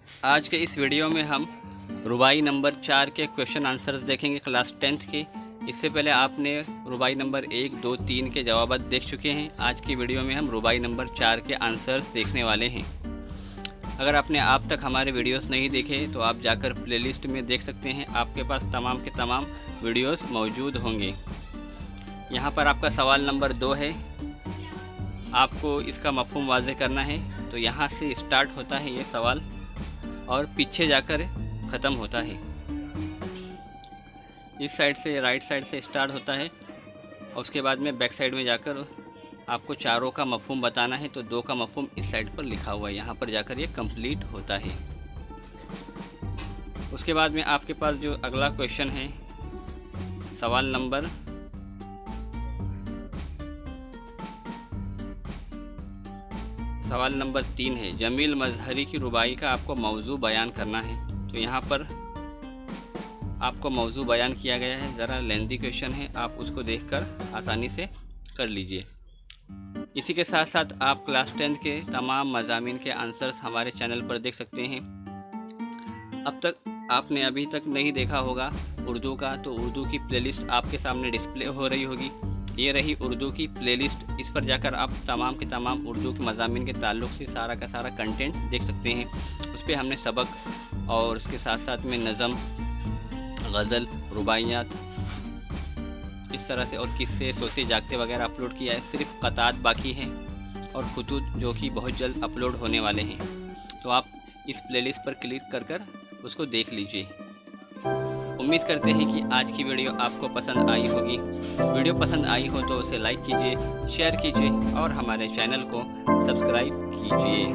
आज के इस वीडियो में हम रुबाई नंबर 4 के क्वेश्चन आंसर्स देखेंगे क्लास 10th के। इससे पहले आपने रुबाई नंबर 1, 2, 3 के जवाब देख चुके हैं। आज की वीडियो में हम रुबाई नंबर 4 के आंसर्स देखने वाले हैं। अगर आपने आप तक हमारे वीडियोस नहीं देखे तो आप जाकर प्लेलिस्ट में देख सकते हैं, आपके पास तमाम के तमाम वीडियोस मौजूद होंगे। यहाँ पर आपका सवाल नंबर 2 है, आपको इसका मफ़हूम वाज़े करना है। तो यहाँ से स्टार्ट होता है ये सवाल और पीछे जाकर ख़त्म होता है। इस साइड से, राइट साइड से स्टार्ट होता है और उसके बाद में बैक साइड में जाकर आपको चारों का मफ़हूम बताना है। तो 2 का मफ़हूम इस साइड पर लिखा हुआ है, यहाँ पर जाकर ये कंप्लीट होता है। उसके बाद में आपके पास जो अगला क्वेश्चन है, सवाल नंबर 3 है। जमील मजहरी की रुबाई का आपको मौजू बयान करना है। तो यहाँ पर आपको मौजू बयान किया गया है, ज़रा लेंदी क्वेश्चन है, आप उसको देखकर आसानी से कर लीजिए। इसी के साथ साथ आप क्लास 10 के तमाम मज़ामीन के आंसर्स हमारे चैनल पर देख सकते हैं। अब तक आपने अभी तक नहीं देखा होगा उर्दू का, तो उर्दू की प्लेलिस्ट आपके सामने डिस्प्ले हो रही होगी। ये रही उर्दू की प्लेलिस्ट, इस पर जाकर आप तमाम के तमाम उर्दू के मज़ामीन के ताल्लुक़ से सारा का सारा कंटेंट देख सकते हैं। उस पर हमने सबक और उसके साथ साथ में नज़म, गज़ल, रुबाइयात, इस तरह से और किस्से, सोते जागते वगैरह अपलोड किया है। सिर्फ क़तात बाकी हैं और खुतूत जो कि बहुत जल्द अपलोड होने वाले हैं। तो आप इस प्लेलिस्ट पर क्लिक कर उसको देख लीजिए। उम्मीद करते हैं कि आज की वीडियो आपको पसंद आई होगी। वीडियो पसंद आई हो तो उसे लाइक कीजिए, शेयर कीजिए और हमारे चैनल को सब्सक्राइब कीजिए।